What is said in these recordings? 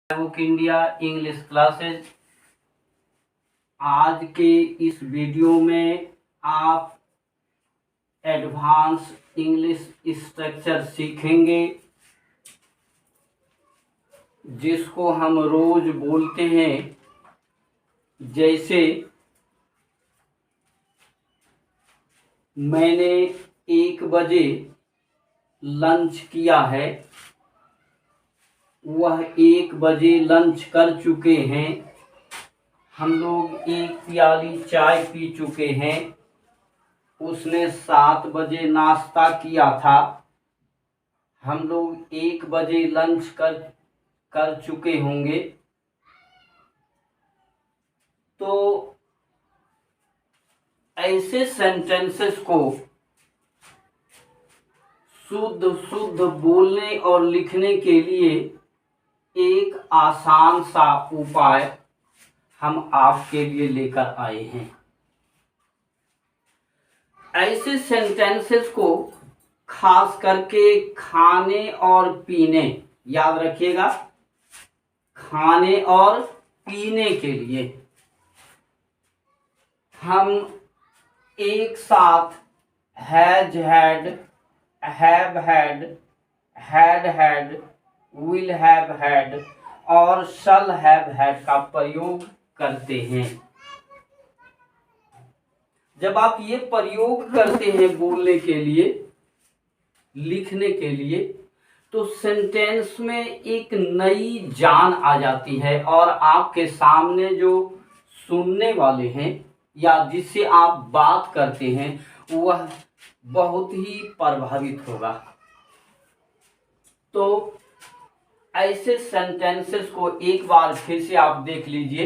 Book India English classes. आज के इस वीडियो में आप एडवांस इंग्लिश स्ट्रक्चर सीखेंगे, जिसको हम रोज बोलते हैं। जैसे मैंने 1 बजे लंच किया है, वह 1 बजे लंच कर चुके हैं। हम लोग 1 प्याली चाय पी चुके हैं। उसने 7 बजे नाश्ता किया था। हम लोग 1 बजे लंच कर चुके होंगे। तो ऐसे सेंटेंसेस को शुद्ध बोलने और लिखने के लिए एक आसान सा उपाय हम आपके लिए लेकर आए हैं। ऐसे सेंटेंसेस को खास करके खाने और पीने, याद रखिएगा, खाने और पीने के लिए हम एक साथ has had, have had, had had, will have had और शल हैव हैड का प्रयोग करते हैं। जब आप ये प्रयोग करते हैं बोलने के लिए, लिखने के लिए, तो सेंटेंस में एक नई जान आ जाती है और आपके सामने जो सुनने वाले हैं या जिससे आप बात करते हैं वह बहुत ही प्रभावित होगा। तो ऐसे सेंटेंसेस को एक बार फिर से आप देख लीजिए।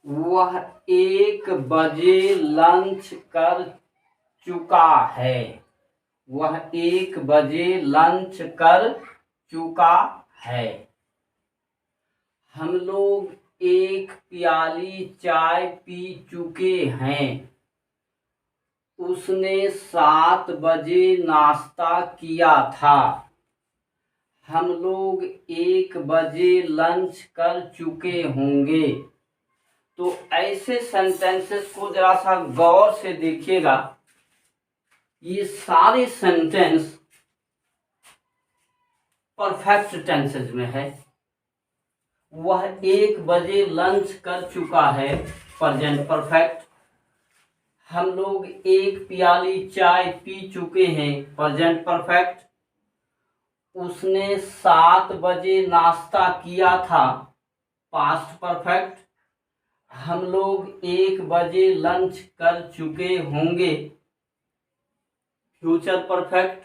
वह 1 बजे लंच कर चुका है। वह 1 बजे लंच कर चुका है। हम लोग 1 प्याली चाय पी चुके हैं। उसने 7 बजे नाश्ता किया था। हम लोग 1 बजे लंच कर चुके होंगे। तो ऐसे सेंटेंसेस को जरा सा गौर से देखिएगा। ये सारे सेंटेंस परफेक्ट टेंसेस में है। वह 1 बजे लंच कर चुका है, प्रेजेंट परफेक्ट। हम लोग 1 प्याली चाय पी चुके हैं, प्रेजेंट परफेक्ट। उसने 7 बजे नाश्ता किया था, पास्ट परफेक्ट। हम लोग 1 बजे लंच कर चुके होंगे, फ्यूचर परफेक्ट।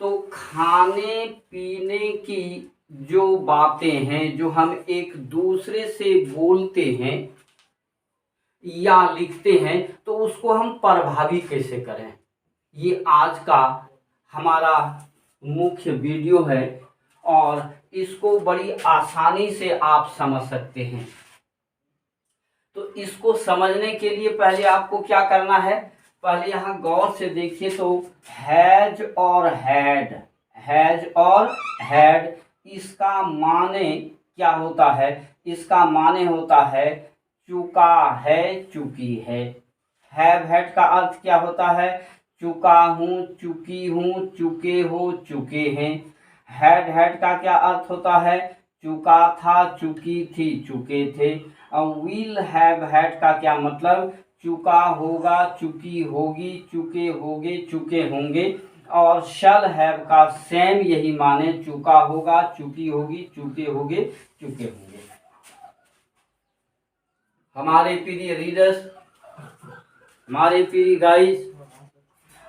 तो खाने पीने की जो बातें हैं, जो हम एक दूसरे से बोलते हैं या लिखते हैं, तो उसको हम प्रभावी कैसे करें, ये आज का हमारा मुख्य वीडियो है और इसको बड़ी आसानी से आप समझ सकते हैं। तो इसको समझने के लिए पहले आपको क्या करना है, पहले यहाँ गौर से देखिए। तो हैज और हैड, हैज और हैड, इसका माने क्या होता है? इसका माने होता है चुका है, चुकी है। हैव हैड का अर्थ क्या होता है? चुका हूँ, चुकी हूँ, चुके हो, चुके हैं। हैड हैड का क्या अर्थ होता है? चुका था, चुकी थी, चुके थे। और विल हैव हैड का क्या मतलब? चुका होगा, चुकी होगी, चुके होगे, चुके होंगे। और शल हैव का सेम यही माने, चुका होगा, चुकी होगी, चुके होगे, चुके होंगे। हमारे प्रिय रीडर्स, हमारे प्रिय गाइस,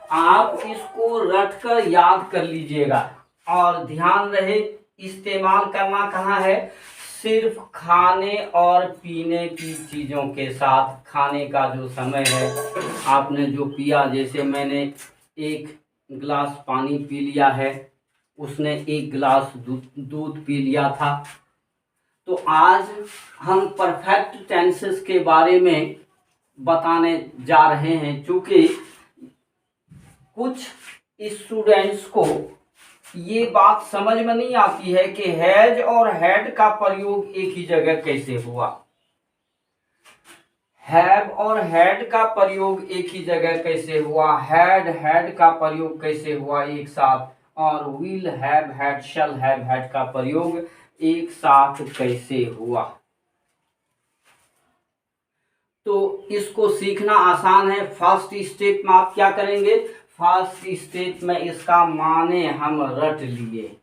आप इसको रटकर याद कर लीजिएगा और ध्यान रहे इस्तेमाल करना कहाँ है? सिर्फ खाने और पीने की चीज़ों के साथ। खाने का जो समय है, आपने जो पिया, जैसे मैंने 1 गिलास पानी पी लिया है, उसने 1 गिलास दूध पी लिया था। तो आज हम परफेक्ट टेंसेस के बारे में बताने जा रहे हैं। चूँकि कुछ स्टूडेंट्स को ये बात समझ में नहीं आती है कि हैज और हैड का प्रयोग एक ही जगह कैसे हुआ। हैव और हैड का प्रयोग एक ही जगह कैसे हुआ, हैड का प्रयोग कैसे हुआ एक साथ, और will have had shall have had का प्रयोग एक साथ कैसे हुआ। तो इसको सीखना आसान है। फर्स्ट स्टेप में आप क्या करेंगे, फर्स्ट स्टेप में इसका माने हम रट लिए।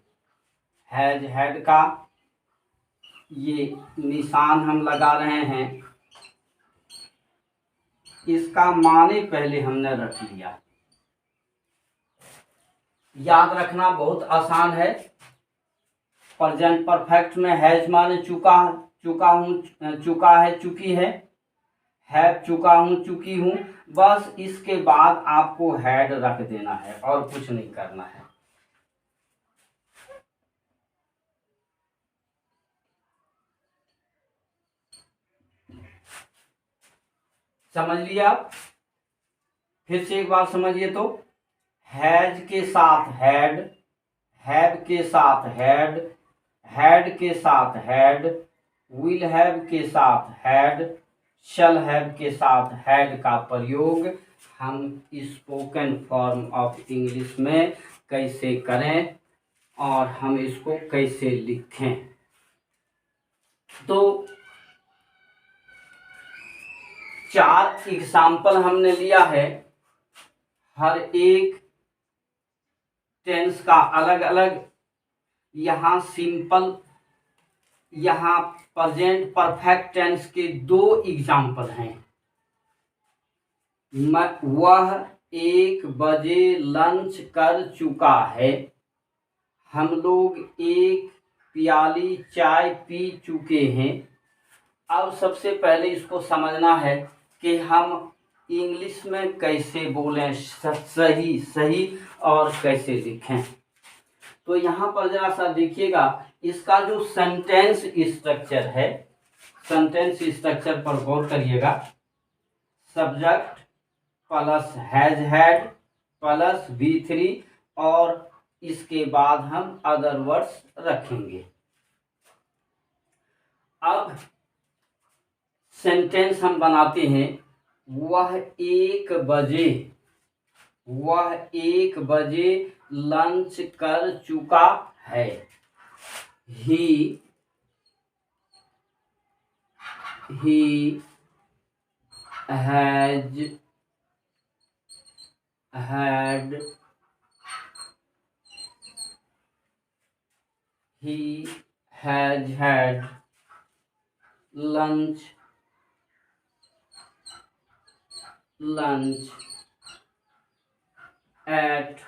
हैज हैड का ये निशान हम लगा रहे हैं, इसका माने पहले हमने रख लिया। याद रखना बहुत आसान है। प्रेजेंट परफेक्ट में हैज माने चुका, चुका हूं, चुका है, चुकी है। हैव चुका हूं, चुकी हूं। बस इसके बाद आपको हैड रख देना है और कुछ नहीं करना है। समझ लिया? फिर से एक बार समझिए तो, हैज के साथ हैड, हैव के साथ हैड, हैड के साथ हैड, विल हैव के साथ हैड, शैल हैव के साथ हैड का प्रयोग हम स्पोकन फॉर्म ऑफ इंग्लिश में कैसे करें और हम इसको कैसे लिखें। तो 4 एग्जाम्पल हमने लिया है, हर एक टेंस का अलग अलग। यहाँ सिंपल, यहाँ प्रेजेंट परफेक्ट टेंस के 2 एग्जाम्पल हैं। वह 1 बजे लंच कर चुका है, हम लोग 1 प्याली चाय पी चुके हैं। अब सबसे पहले इसको समझना है कि हम इंग्लिश में कैसे बोलें, सही सही और कैसे लिखें। तो यहाँ पर जरा सा देखिएगा, इसका जो सेंटेंस स्ट्रक्चर है, सेंटेंस स्ट्रक्चर पर गौर करिएगा। Subject plus has had plus V3 और इसके बाद हम अदर वर्ड्स रखेंगे। अब सेंटेंस हम बनाते हैं। वह 1 बजे, वह 1 बजे लंच कर चुका है। He has had, he has had lunch at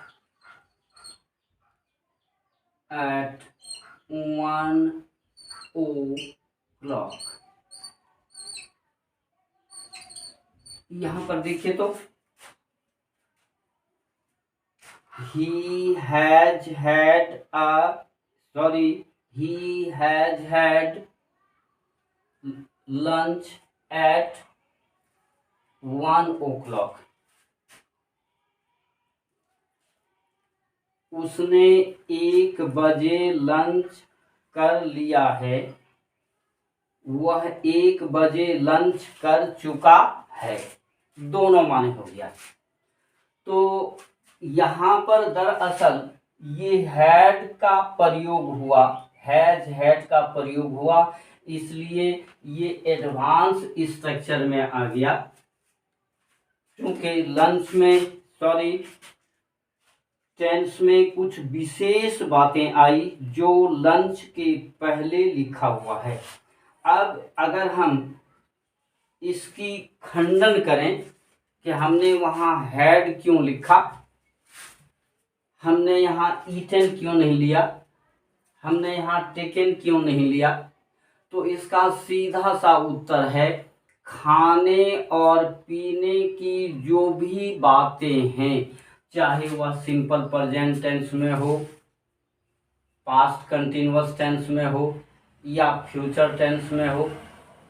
1 o'clock। यहाँ पर देखिए तो, he has had lunch at 1 o'clock। उसने 1 बजे लंच कर लिया है, वह 1 बजे लंच कर चुका है। दोनों माने हो गया। तो यहाँ पर दरअसल ये हैड का प्रयोग हुआ, हैज हैड का प्रयोग हुआ, इसलिए ये एडवांस स्ट्रक्चर में आ गया। क्योंकि लंच में टेंस में कुछ विशेष बातें आई जो लंच के पहले लिखा हुआ है। अब अगर हम इसकी खंडन करें कि हमने वहाँ हैड क्यों लिखा, हमने यहाँ ईटन क्यों नहीं लिया, हमने यहाँ टेकन क्यों नहीं लिया, तो इसका सीधा सा उत्तर है, खाने और पीने की जो भी बातें हैं, चाहे वह सिंपल प्रेजेंट टेंस में हो, पास्ट कंटिन्यूअस टेंस में हो या फ्यूचर टेंस में हो,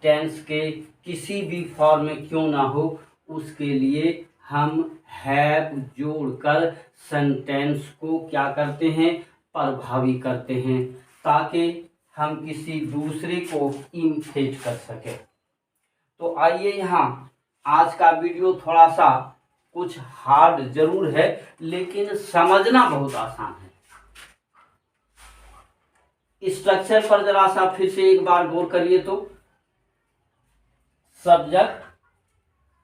टेंस के किसी भी फॉर्म में क्यों ना हो, उसके लिए हम हैव जोड़कर सेंटेंस को क्या करते हैं, प्रभावी करते हैं ताकि हम किसी दूसरे को इमिटेट कर सके। तो आइए, यहाँ आज का वीडियो थोड़ा सा कुछ हार्ड जरूर है लेकिन समझना बहुत आसान है। स्ट्रक्चर पर जरा सा फिर से एक बार गौर करिए तो subject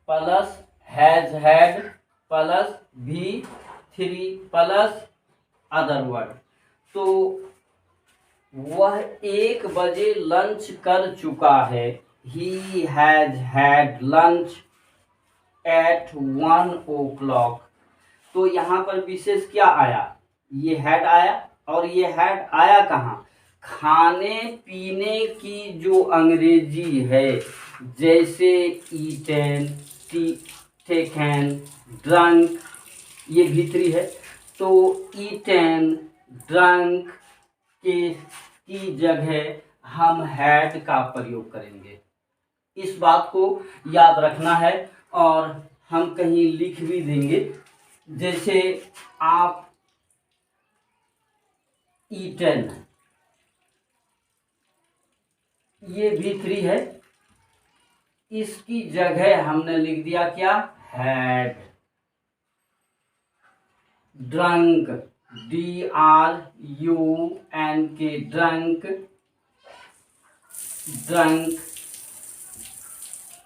plus has had plus V3 plus other word. तो वह 1 बजे लंच कर चुका है। He has had lunch at 1 o'clock। तो यहाँ पर विशेष क्या आया, ये हैड आया, और ये हैड आया कहाँ, खाने पीने की जो अंग्रेजी है, जैसे ईटन, टेकन, ड्रंक, ये भीतरी है। तो ईटन, ड्रंक की जगह हम हैड का प्रयोग करेंगे। इस बात को याद रखना है और हम कहीं लिख भी देंगे, जैसे आप ईटन, ये V3 है, इसकी जगह हमने लिख दिया क्या, had. Drunk, DRUNK, drunk, drunk,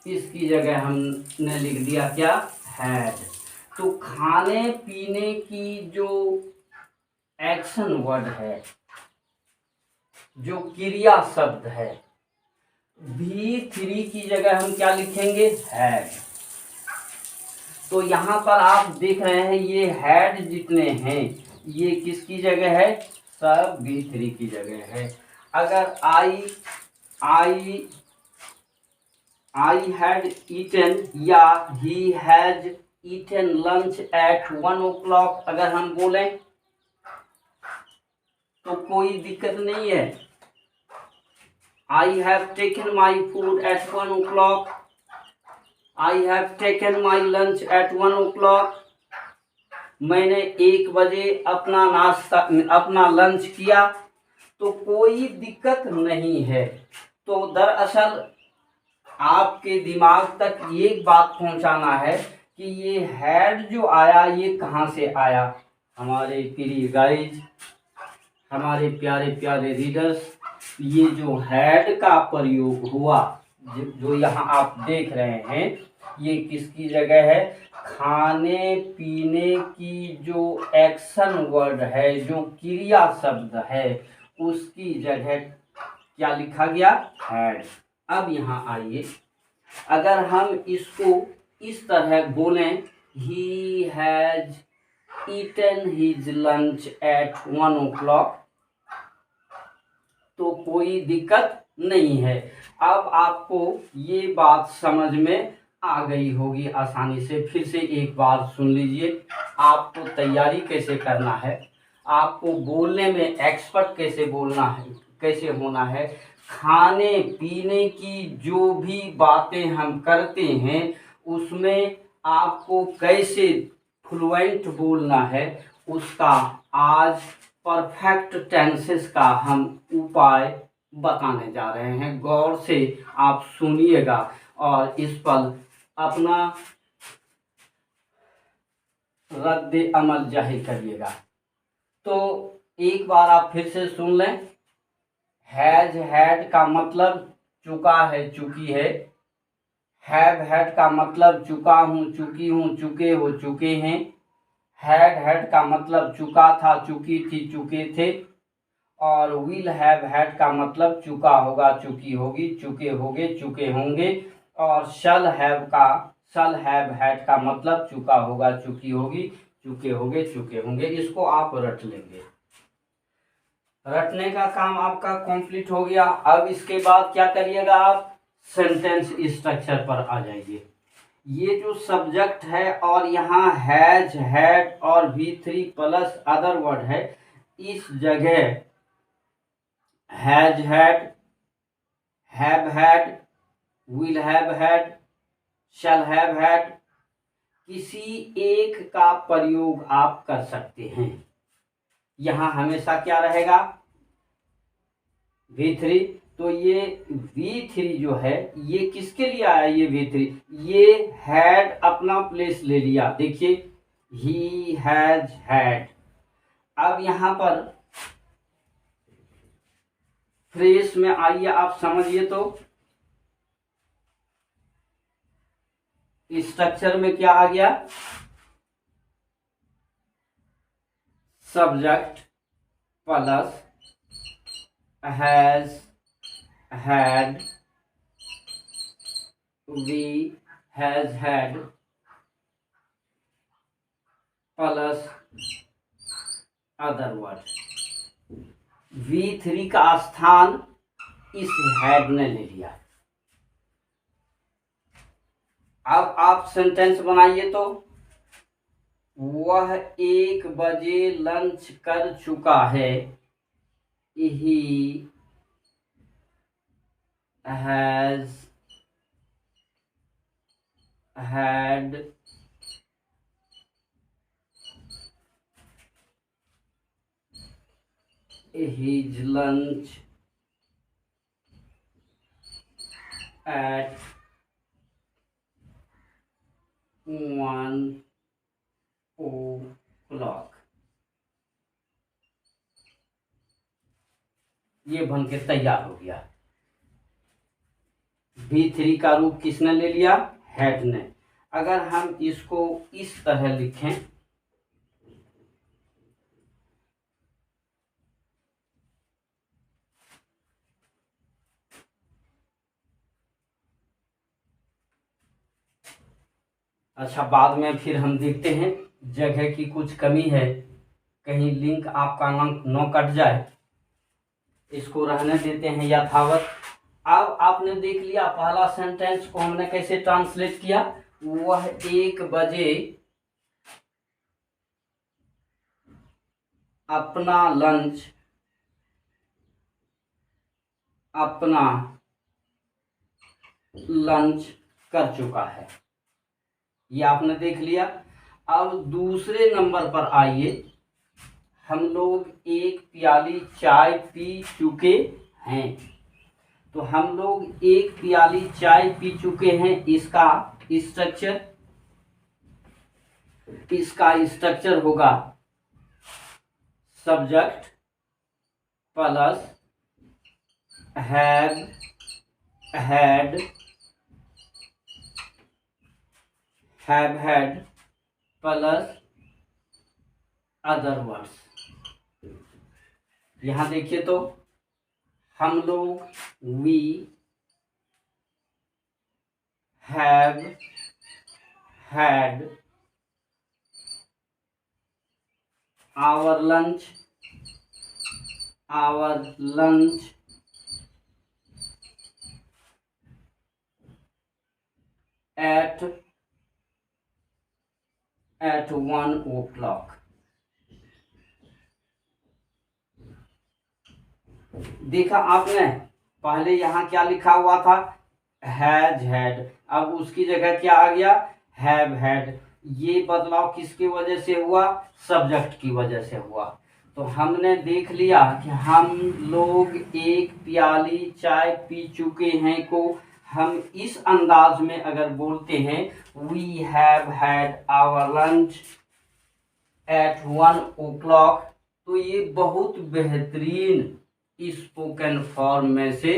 इसकी जगह हमने लिख दिया क्या, हैड। तो खाने पीने की जो एक्शन वर्ड है, जो क्रिया शब्द है, V3 की जगह हम क्या लिखेंगे, हैड। तो यहाँ पर आप देख रहे हैं ये हैड जितने हैं ये किसकी जगह है, सब V3 की जगह है। अगर I had eaten या he has eaten lunch at 1 o'clock अगर हम बोलें तो कोई दिक्कत नहीं है। I have taken my food at 1 o'clock. I have taken my lunch at 1 o'clock. मैंने 1 बजे अपना नाश्ता, अपना लंच किया, तो कोई दिक्कत नहीं है। तो दरअसल आपके दिमाग तक ये बात पहुंचाना है कि ये हैड जो आया ये कहाँ से आया। हमारे प्रिय गाइज, हमारे प्यारे प्यारे रीडर्स, ये जो हैड का प्रयोग हुआ, जो यहाँ आप देख रहे हैं, ये किसकी जगह है, खाने पीने की जो एक्शन वर्ड है, जो क्रिया शब्द है, उसकी जगह क्या लिखा गया, हैड। अब यहाँ आइए, अगर हम इसको इस तरह बोलें, he has eaten his lunch at 1 o'clock, तो कोई दिक्कत नहीं है। अब आपको ये बात समझ में आ गई होगी आसानी से। फिर से एक बार सुन लीजिए, आपको तैयारी कैसे करना है, आपको बोलने में एक्सपर्ट कैसे बोलना है, कैसे होना है। खाने पीने की जो भी बातें हम करते हैं उसमें आपको कैसे फ्लुएंट बोलना है, उसका आज परफेक्ट टेंसेस का हम उपाय बताने जा रहे हैं। गौर से आप सुनिएगा और इस पर अपना रद्द अमल जाहिर करिएगा। तो एक बार आप फिर से सुन लें। हैज हैड का मतलब चुका है, चुकी है। हैव हैड का मतलब चुका हूँ, चुकी हूँ, चुके हो, चुके हैं। हैड हैड का मतलब चुका था, चुकी थी, चुके थे। और विल हैव हैड का मतलब चुका होगा, चुकी होगी, चुके होगे, चुके होंगे। और शल हैव हैड का मतलब चुका होगा, चुकी होगी, चुके होगे, चुके होंगे। इसको आप रट लेंगे। रटने का काम आपका कंप्लीट हो गया। अब इसके बाद क्या करिएगा, आप सेंटेंस स्ट्रक्चर पर आ जाइए। ये जो सब्जेक्ट है और यहाँ हैज हैड और V3 प्लस अदर वर्ड है, इस जगह has had, have had, will have had, shall have had, किसी एक का प्रयोग आप कर सकते हैं। यहाँ हमेशा क्या रहेगा, V3। तो ये V3 जो है ये किसके लिए आया, ये V3, ये हैड अपना प्लेस ले लिया। देखिए ही हैज हैड। अब यहाँ पर फ्रेज में आइए, आप समझिए तो स्ट्रक्चर में क्या आ गया, subject plus has had, we has had plus other word. V3 का स्थान इस हैड ने ले लिया। अब आप सेंटेंस बनाइए तो, वह 1 बजे लंच कर चुका है, he has had his lunch at 1 o'clock। ये बन के तैयार हो गया। V3 का रूप किसने ले लिया, हैड ने। अगर हम इसको इस तरह लिखें, अच्छा बाद में फिर हम देखते हैं, जगह की कुछ कमी है, कहीं लिंक आपका न कट जाए, इसको रहने देते हैं यथावत। अब आपने देख लिया पहला सेंटेंस को हमने कैसे ट्रांसलेट किया, वह 1 बजे अपना लंच कर चुका है, ये आपने देख लिया। अब दूसरे नंबर पर आइए, हम लोग 1 प्याली चाय पी चुके हैं। तो हम लोग 1 प्याली चाय पी चुके हैं, इसका स्ट्रक्चर होगा subject plus have had plus other words. यहां देखिए तो हम लोग we have had our lunch at 1 o'clock। देखा आपने, पहले यहाँ क्या लिखा हुआ था, हैज हैड, अब उसकी जगह क्या आ गया, हैव हैड। ये बदलाव किसकी वजह से हुआ, सब्जेक्ट की वजह से हुआ। तो हमने देख लिया कि हम लोग 1 प्याली चाय पी चुके हैं को हम इस अंदाज में अगर बोलते हैं, we have had our lunch at 1 o'clock, तो ये बहुत बेहतरीन स्पोकन फॉर्म में से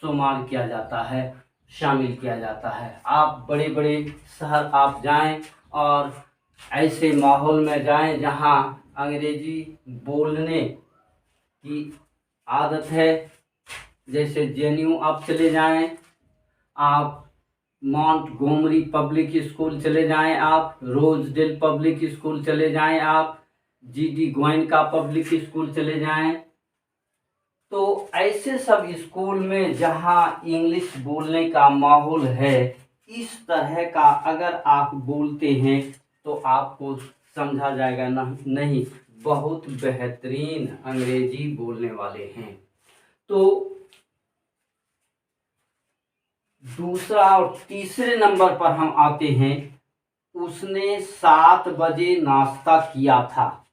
शुमार किया जाता है, शामिल किया जाता है। आप बड़े बड़े शहर आप जाएं और ऐसे माहौल में जाएं जहां अंग्रेजी बोलने की आदत है, जैसे JNU आप चले जाएं, आप मॉन्टगोमरी पब्लिक स्कूल चले जाएं, आप रोजडेल पब्लिक स्कूल चले जाएं, आप GD गोइन का पब्लिक स्कूल चले जाएं। तो ऐसे सब स्कूल में जहां इंग्लिश बोलने का माहौल है, इस तरह का अगर आप बोलते हैं तो आपको समझा जाएगा नहीं, बहुत बेहतरीन अंग्रेजी बोलने वाले हैं। तो दूसरा और तीसरे नंबर पर हम आते हैं, उसने 7 बजे नाश्ता किया था,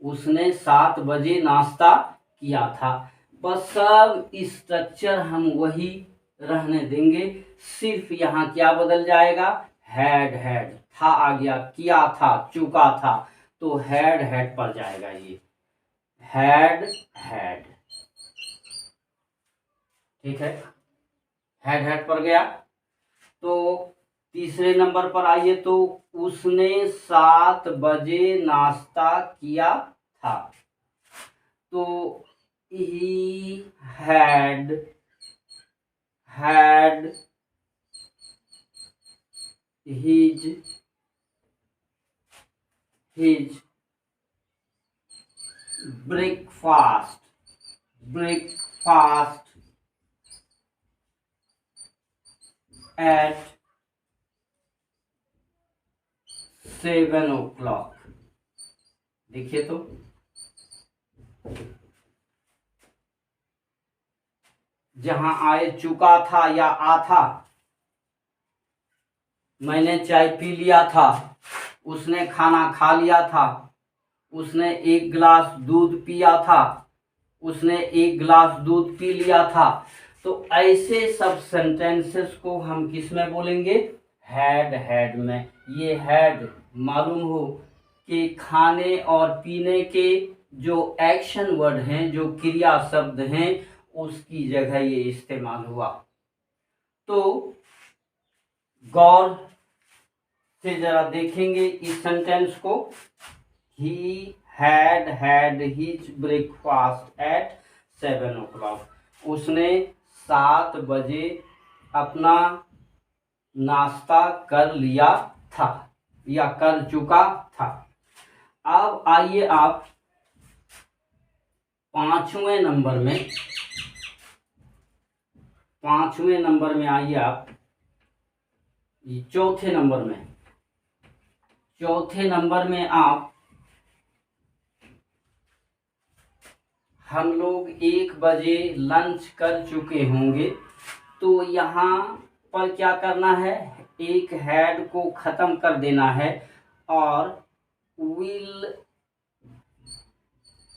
उसने 7 बजे नाश्ता किया था। बस सब स्ट्रक्चर हम वही रहने देंगे, सिर्फ यहाँ क्या बदल जाएगा, हैड था आ गया, किया था, चुका था, तो हैड पर जाएगा। ये हैड ठीक है, हैड पर गया। तो तीसरे नंबर पर आइए, तो उसने 7 बजे नाश्ता किया था। तो he had his breakfast at 7 o'clock। देखिए तो जहां आए चुका था या आ था, मैंने चाय पी लिया था, उसने खाना खा लिया था, उसने 1 गिलास दूध पिया था, उसने 1 गिलास दूध पी लिया था। तो ऐसे सब सेंटेंसेस को हम किस में बोलेंगे, हैड में। ये हैड मालूम हो कि खाने और पीने के जो एक्शन वर्ड हैं, जो क्रिया शब्द हैं, उसकी जगह ये इस्तेमाल हुआ। तो गौर से जरा देखेंगे इस सेंटेंस को। He had his breakfast at 7 o'clock। उसने 7 बजे अपना नाश्ता कर लिया था या कर चुका था। अब आइए आप 5वें नंबर में आइए आप चौथे नंबर में आप हम लोग 1 बजे लंच कर चुके होंगे। तो यहाँ पर क्या करना है, एक हैड को खत्म कर देना है और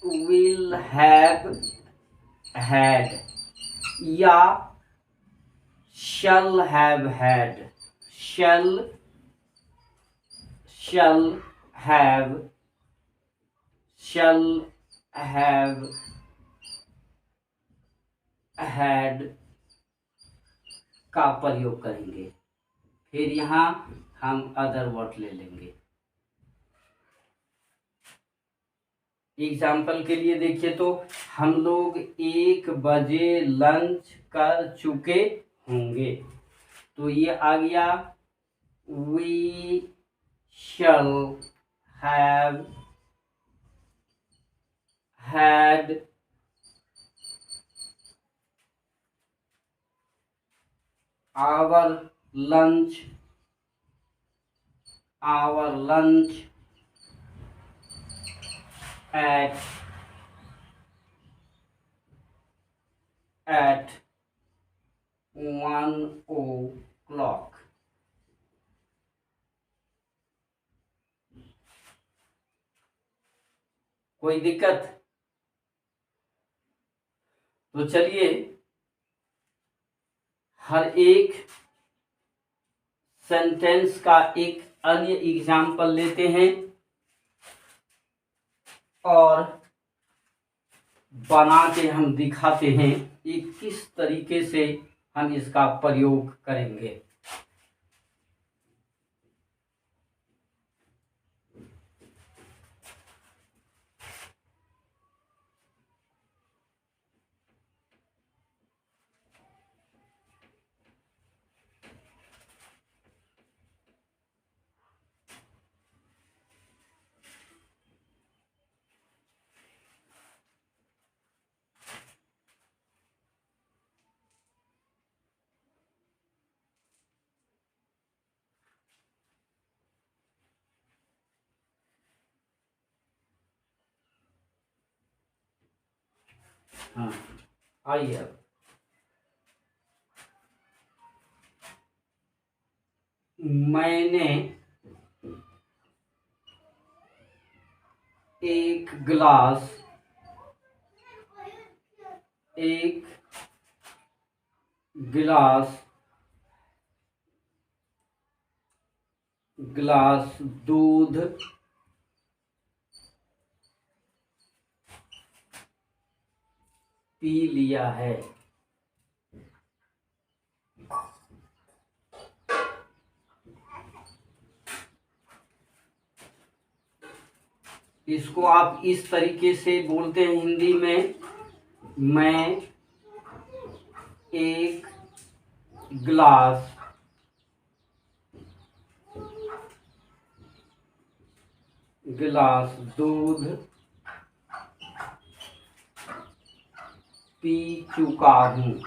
will have had या shall have had had का प्रयोग करेंगे। फिर यहाँ हम अदर वर्ड ले लेंगे। एग्जाम्पल के लिए देखिए, तो हम लोग 1 बजे लंच कर चुके होंगे। तो ये आ गया we shall have had our lunch at 1 o'clock। कोई दिक्कत? तो चलिए हर एक सेंटेंस का एक अन्य एग्जाम्पल लेते हैं और बना के हम दिखाते हैं कि किस तरीके से हम इसका प्रयोग करेंगे। हाँ, आइए अब मैंने एक गिलास, एक गिलास दूध पी लिया है। इसको आप इस तरीके से बोलते हैं हिंदी में, मैं एक गिलास दूध पी चुका हूँ।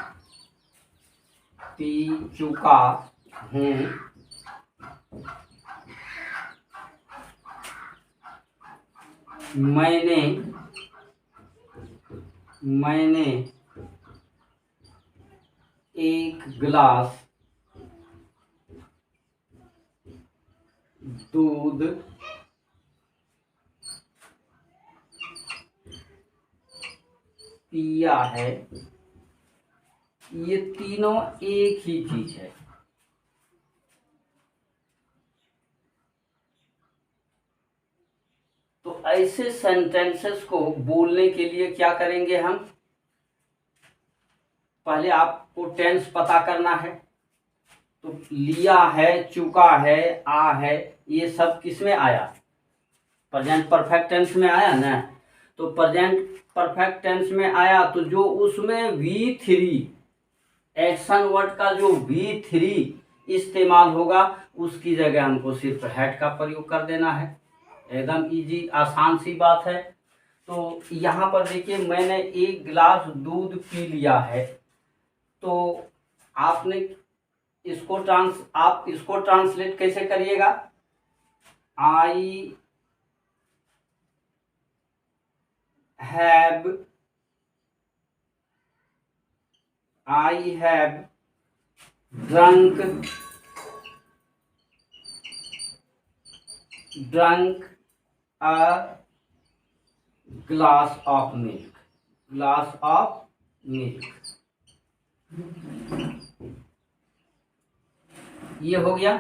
मैंने एक गिलास दूध पिया है। ये तीनों एक ही चीज है। तो ऐसे सेंटेंसेस को बोलने के लिए क्या करेंगे हम? पहले आपको टेंस पता करना है। तो लिया है, चुका है, आ है, ये सब किस में आया? प्रेजेंट परफेक्ट टेंस में आया ना। तो प्रेजेंट परफेक्ट टेंस में आया तो जो उसमें V3 एक्शन वर्ड का जो V3 इस्तेमाल होगा उसकी जगह हमको सिर्फ हैड का प्रयोग कर देना है। एकदम इजी, आसान सी बात है। तो यहाँ पर देखिए, मैंने एक गिलास दूध पी लिया है। तो आपने आप इसको ट्रांसलेट कैसे करिएगा? I have drunk a glass of milk। ये हो गया।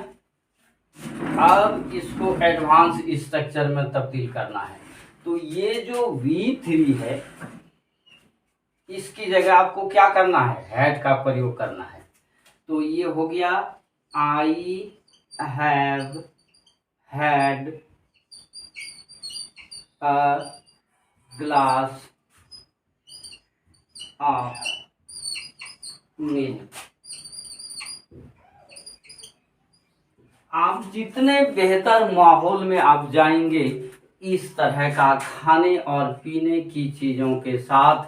अब इसको एडवांस स्ट्रक्चर में तब्दील करना है। तो ये जो V3 है इसकी जगह आपको क्या करना है? हैड का प्रयोग करना है। तो ये हो गया, I have had a glass of milk. आप जितने बेहतर माहौल में आप जाएंगे, इस तरह का खाने और पीने की चीज़ों के साथ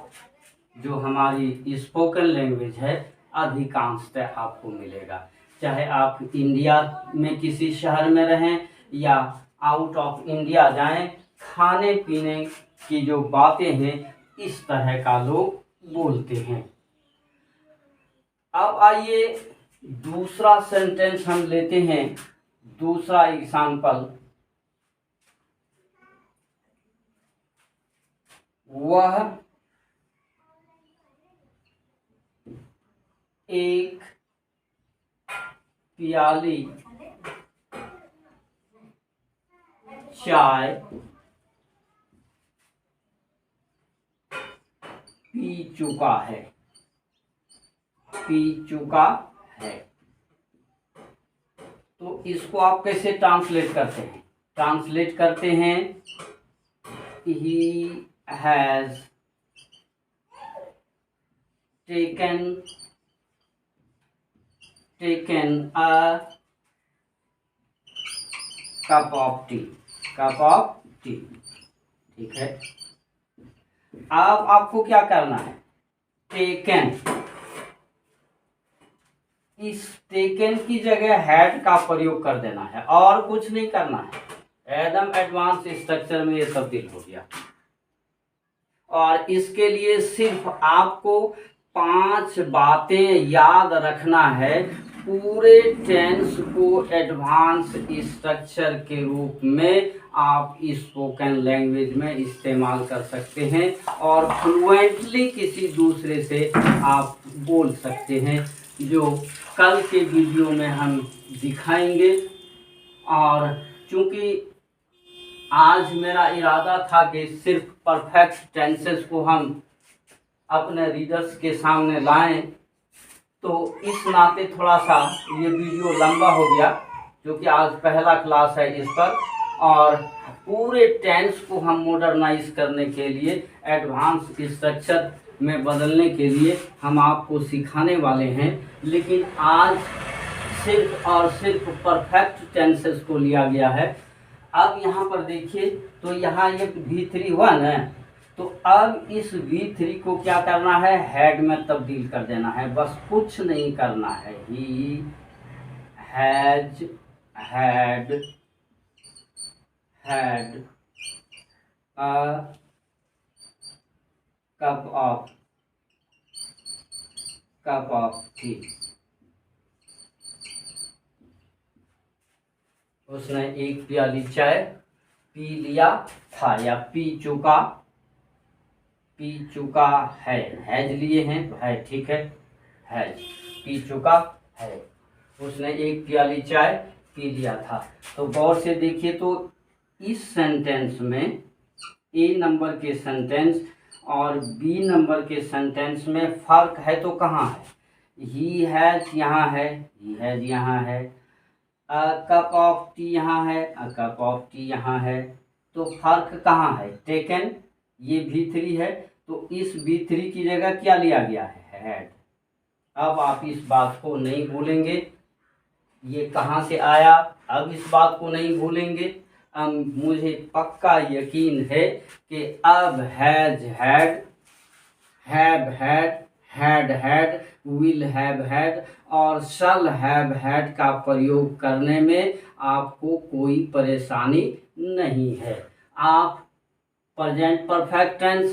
जो हमारी स्पोकन लैंग्वेज है अधिकांशतः आपको मिलेगा। चाहे आप इंडिया में किसी शहर में रहें या आउट ऑफ इंडिया जाएं, खाने पीने की जो बातें हैं इस तरह का लोग बोलते हैं। अब आइए दूसरा सेंटेंस हम लेते हैं, दूसरा एग्जाम्पल। वह एक प्याली चाय पी चुका है। तो इसको आप कैसे ट्रांसलेट करते हैं? ट्रांसलेट करते हैं, he has taken a cup of T. ठीक है। अब आपको क्या करना है? टेकन, इस टेकन की जगह हैड का प्रयोग कर देना है और कुछ नहीं करना है। एकदम एडवांस स्ट्रक्चर में ये तब्दील हो गया। और इसके लिए सिर्फ आपको 5 बातें याद रखना है। पूरे टेंस को एडवांस स्ट्रक्चर के रूप में आप स्पोकन लैंग्वेज में इस्तेमाल कर सकते हैं और फ्लुएंटली किसी दूसरे से आप बोल सकते हैं, जो कल के वीडियो में हम दिखाएंगे। और चूंकि आज मेरा इरादा था कि सिर्फ परफेक्ट टेंसेस को हम अपने रीडर्स के सामने लाएं, तो इस नाते थोड़ा सा ये वीडियो लंबा हो गया, जो कि आज पहला क्लास है इस पर। और पूरे टेंस को हम मॉडर्नाइज करने के लिए, एडवांस स्ट्रक्चर में बदलने के लिए हम आपको सिखाने वाले हैं। लेकिन आज सिर्फ और सिर्फ परफेक्ट टेंसेस को लिया गया है। अब यहाँ पर देखिए, तो यहाँ ये V3 है, तो अब इस V3 को क्या करना है, हैड में तब्दील कर देना है। बस कुछ नहीं करना है। He has, had, had a cup of, cup of T. उसने एक प्याली चाय पी लिया था, या पी चुका, पी चुका है। हैज लिए हैं तो है, ठीक है, हैज, पी चुका है। उसने एक प्याली चाय पी लिया था। तो गौर से देखिए, तो इस सेंटेंस में ए नंबर के सेंटेंस और बी नंबर के सेंटेंस में फर्क है तो कहाँ है? ही हैज यहाँ है, ही हैज यहाँ है, अ कप ऑफ टी यहाँ है, अ कप ऑफ टी यहाँ है। तो फर्क कहाँ है? टेकन, ये V3 है, तो इस V3 की जगह क्या लिया गया है? हैड। अब आप इस बात को नहीं भूलेंगे, ये कहाँ से आया, अब इस बात को नहीं भूलेंगे। अब मुझे पक्का यकीन है कि अब has had, have had, had had, will have had और शल हैव हैड का प्रयोग करने में आपको कोई परेशानी नहीं है। आप present perfect tense,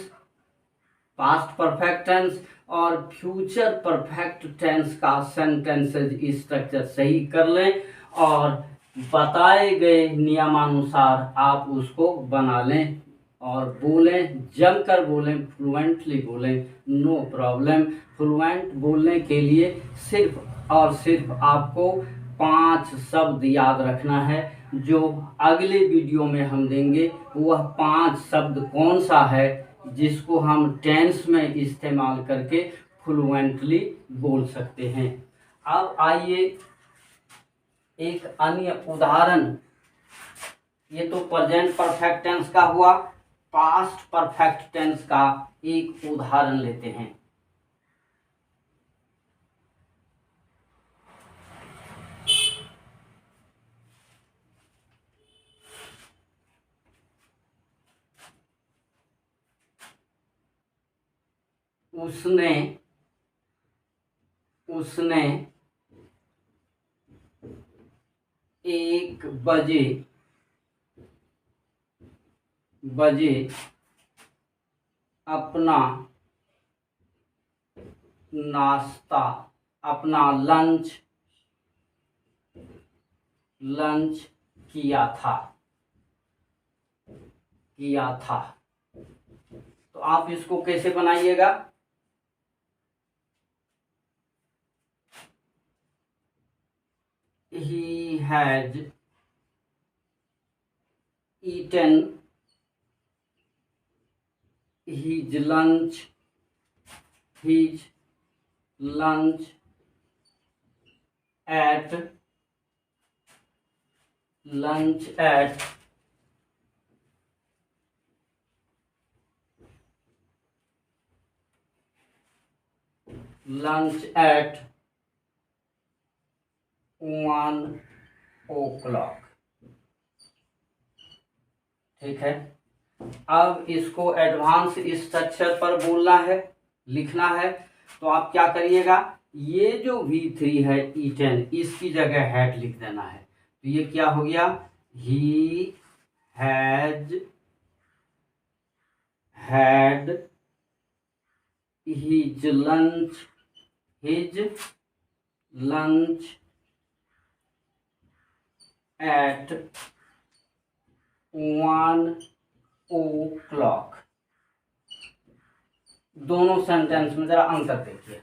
past perfect tense और फ्यूचर परफेक्ट टेंस का सेंटेंसेज स्ट्रक्चर सही कर लें और बताए गए नियमानुसार आप उसको बना लें और बोलें, जमकर बोलें, फ्लुएंटली बोलें, नो प्रॉब्लम। फ्लुएंट बोलने के लिए सिर्फ और सिर्फ आपको 5 शब्द याद रखना है, जो अगले वीडियो में हम देंगे। वह 5 शब्द कौन सा है जिसको हम टेंस में इस्तेमाल करके फ्लुएंटली बोल सकते हैं। अब आइए एक अन्य उदाहरण, ये तो प्रेजेंट परफेक्ट टेंस का हुआ, पास्ट परफेक्ट टेंस का एक उदाहरण लेते हैं। उसने, उसने 1 बजे अपना नाश्ता, अपना लंच किया था। तो आप इसको कैसे बनाइएगा? He has eaten his lunch at 1 o'clock। ठीक है, अब इसको एडवांस स्ट्रक्चर पर बोलना है, लिखना है। तो आप क्या करिएगा, ये जो V3 है ईटन, इसकी जगह हैड लिख देना है। तो ये क्या हो गया, ही has had his lunch at 1 o'clock। दोनों सेंटेंस में जरा अंतर देखिए,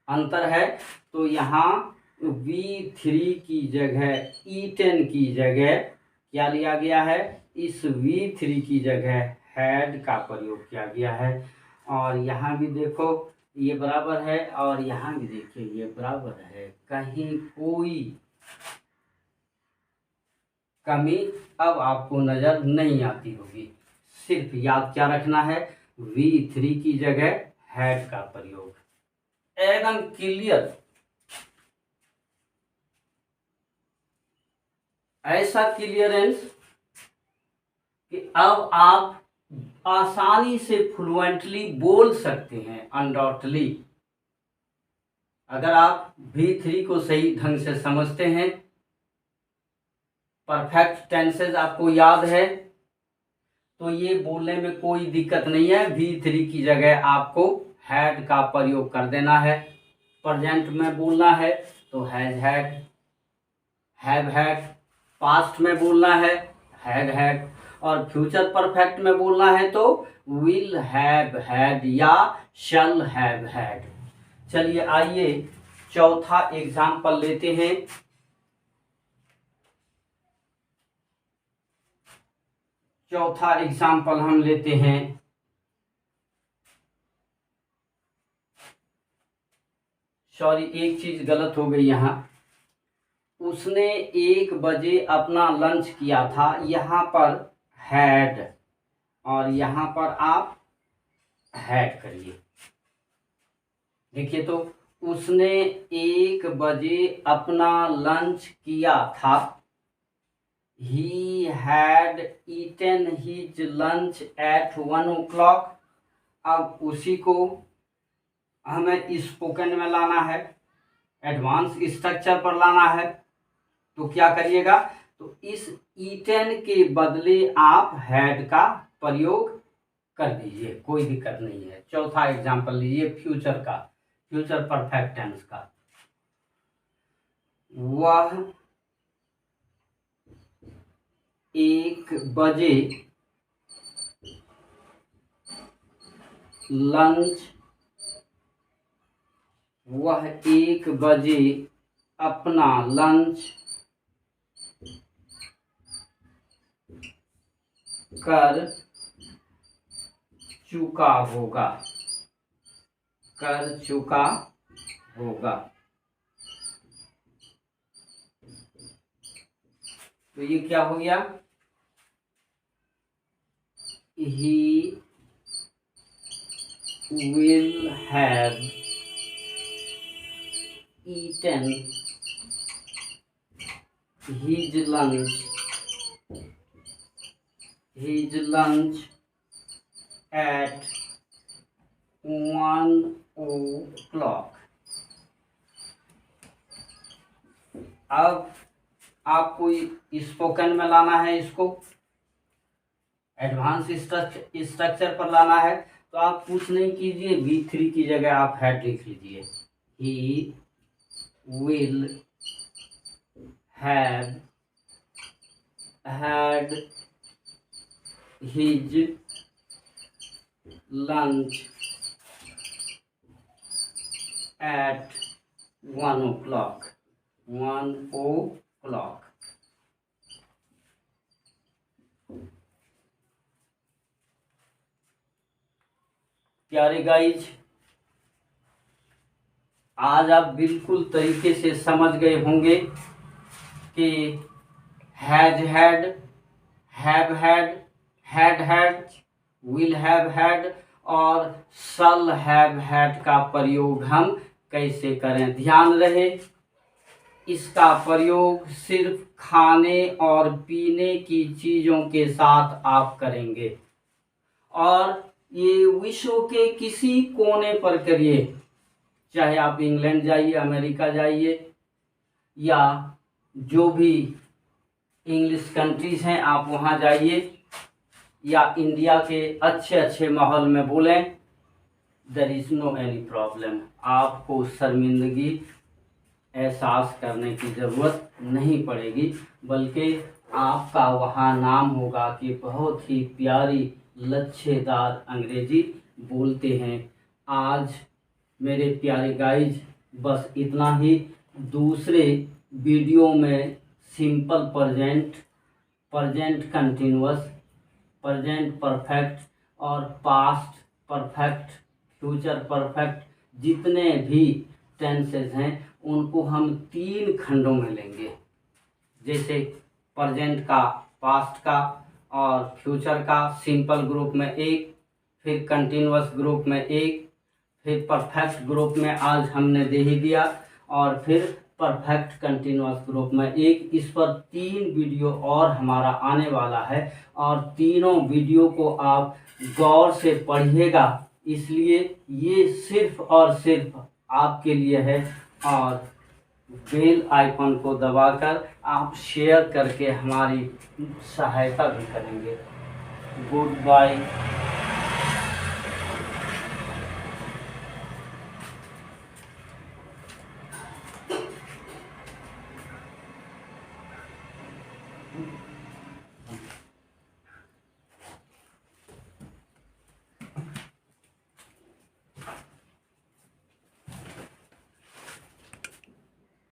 अंतर है तो यहाँ V3 की जगह eaten की जगह क्या लिया गया है, इस V3 की जगह had का प्रयोग किया गया है। और यहाँ भी देखो ये बराबर है और यहाँ भी देखिए ये बराबर है, कहीं कोई कमी अब आपको नजर नहीं आती होगी। सिर्फ याद क्या रखना है, V3 की जगह had का प्रयोग, एकदम क्लियर। ऐसा क्लियरेंस कि अब आप आसानी से फ्लुएंटली बोल सकते हैं अनडाउटली। अगर आप V3 को सही ढंग से समझते हैं, परफेक्ट टेंसेस आपको याद है, तो ये बोलने में कोई दिक्कत नहीं है। V3 की जगह आपको हैड का प्रयोग कर देना है। प्रेजेंट में बोलना है तो has had, have had. Past में बोलना है हैड हैड, और फ्यूचर परफेक्ट में बोलना है तो विल हैव हैड या शैल हैव हैड। चलिए आइए चौथा एग्जाम्पल लेते हैं। चौथा एग्जाम्पल हम लेते हैं, सॉरी एक चीज गलत हो गई यहाँ। उसने 1 बजे अपना लंच किया था, यहाँ पर हैड और यहाँ पर आप हैड करिए। देखिए तो उसने 1 बजे अपना लंच किया था, he had eaten his lunch at 1 o'clock। अब उसी को हमें स्पोकन में लाना है, एडवांस स्ट्रक्चर पर लाना है, तो क्या करिएगा, तो इस ईटन के बदले आप हैड का प्रयोग कर दीजिए, कोई दिक्कत नहीं है। चौथा एग्जांपल लीजिए फ्यूचर का, फ्यूचर परफेक्ट टेंस का। वह 1 बजे लंच, वह 1 बजे अपना लंच कर चुका होगा, कर चुका होगा। तो ये क्या हो गया, he will have eaten his lunch at 1 o'clock। अब आपको स्पोकन में लाना है, इसको एडवांस स्ट्रक्चर पर लाना है, तो आप कुछ नहीं कीजिए, V3 की जगह आप हैड लिख लीजिए। He will have had his lunch at 1 o'clock, 1 o'clock। प्यारे गाइज, आज आप बिल्कुल तरीके से समझ गए होंगे कि has had, have had, had had, will have had और शल हैव हैड का प्रयोग हम कैसे करें। ध्यान रहे, इसका प्रयोग सिर्फ खाने और पीने की चीज़ों के साथ आप करेंगे, और ये विश्व के किसी कोने पर करिए, चाहे आप इंग्लैंड जाइए, अमेरिका जाइए, या जो भी इंग्लिश कंट्रीज हैं आप वहाँ जाइए, या इंडिया के अच्छे अच्छे माहौल में बोलें, there is no any problem. आपको शर्मिंदगी एहसास करने की ज़रूरत नहीं पड़ेगी, बल्कि आपका वहाँ नाम होगा कि बहुत ही प्यारी लच्छेदार अंग्रेजी बोलते हैं। आज मेरे प्यारे गाइज बस इतना ही। दूसरे वीडियो में simple present, present continuous, present perfect और पास्ट परफेक्ट, फ्यूचर परफेक्ट जितने भी टेंसेस हैं उनको हम 3 खंडों में लेंगे। जैसे प्रेजेंट का, पास्ट का और फ्यूचर का सिंपल ग्रुप में एक, फिर कंटिन्यूअस ग्रुप में एक, फिर परफेक्ट ग्रुप में आज हमने दे ही दिया, और फिर परफेक्ट कंटिन्यूअस ग्रुप में एक। इस पर 3 वीडियो और हमारा आने वाला है, और तीनों वीडियो को आप गौर से पढ़िएगा, इसलिए ये सिर्फ और सिर्फ आपके लिए है। और बेल आइकन को दबाकर आप शेयर करके हमारी सहायता भी करेंगे। Good bye.